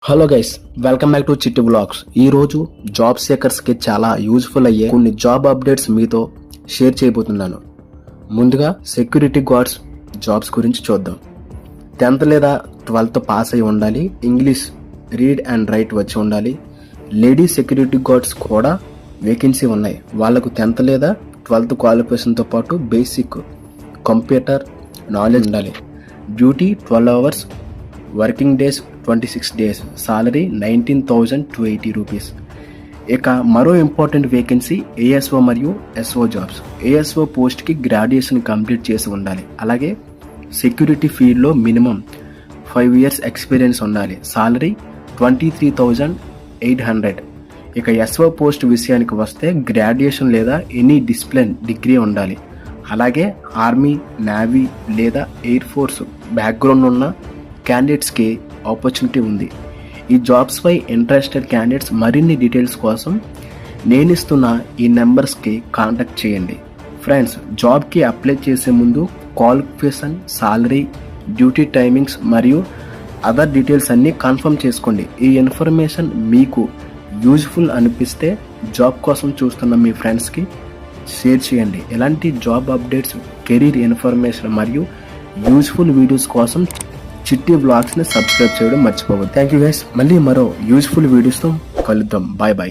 Hello guys, welcome back to చిట్టి vlogs. ఈ రోజు జాబ్ సీకర్స్ కి చాలా యూజ్ఫుల్ అయ్యే కొన్ని జాబ్ అప్డేట్స్ మీతో షేర్ చేయబోతున్నాను. ముందుగా సెక్యూరిటీ గార్డ్స్ జాబ్స్ గురించి చూద్దాం. 10th లేదా 12th పాస్ అయి ఉండాలి. ఇంగ్లీష్ రీడ్ అండ్ రైట్ వచ్చి ఉండాలి. లేడీ సెక్యూరిటీ గార్డ్స్ కూడా వేకెన్సీ ఉన్నాయి. వాళ్లకు 10th లేదా 12th క్వాలిఫికేషన్తో పాటు బేసిక్ కంప్యూటర్ నాలెడ్జ్ ఉండాలి. Duty 12 hours, working days 26 days, salary 19,280 rupees. ఇక మరో ఇంపార్టెంట్ వేకెన్సీ ఏఎస్ఓ మరియు ఎస్ఓ జాబ్స్. ఏఎస్ఓ పోస్ట్కి గ్రాడ్యుయేషన్ కంప్లీట్ చేసి ఉండాలి. అలాగే సెక్యూరిటీ ఫీల్డ్లో మినిమం 5 years ఎక్స్పీరియన్స్ ఉండాలి. సాలరీ 23,800. ఇక ఎస్ఓ పోస్ట్ విషయానికి వస్తే గ్రాడ్యుయేషన్ లేదా ఎనీ డిసిప్లిన్ డిగ్రీ ఉండాలి. అలాగే ఆర్మీ, నేవీ లేదా ఎయిర్ ఫోర్స్ బ్యాక్గ్రౌండ్ ఉన్న క్యాండిడేట్స్కి ఆపర్చునిటీ ఉంది. ఈ జాబ్స్పై ఇంట్రెస్టెడ్ క్యాండిడేట్స్ మరిన్ని డీటెయిల్స్ కోసం నేను ఇస్తున్న ఈ నెంబర్స్కి కాంటాక్ట్ చేయండి. ఫ్రెండ్స్, జాబ్కి అప్లై చేసే ముందు క్వాలిఫికేషన్, సాలరీ, డ్యూటీ టైమింగ్స్ మరియు అదర్ డీటెయిల్స్ అన్నీ కన్ఫర్మ్ చేసుకోండి. ఈ ఇన్ఫర్మేషన్ మీకు యూజ్ఫుల్ అనిపిస్తే జాబ్ కోసం చూస్తున్న మీ ఫ్రెండ్స్కి షేర్ చేయండి. ఇలాంటి జాబ్ అప్డేట్స్, కెరీర్ ఇన్ఫర్మేషన్ మరియు యూజ్ఫుల్ వీడియోస్ కోసం చిట్టి వ్లాగ్స్ని సబ్స్క్రైబ్ చేయడం మర్చిపోవద్దు. Thank you guys. మళ్ళీ మరో యూజ్ఫుల్ వీడియోస్తో కలుద్దాం. Bye bye.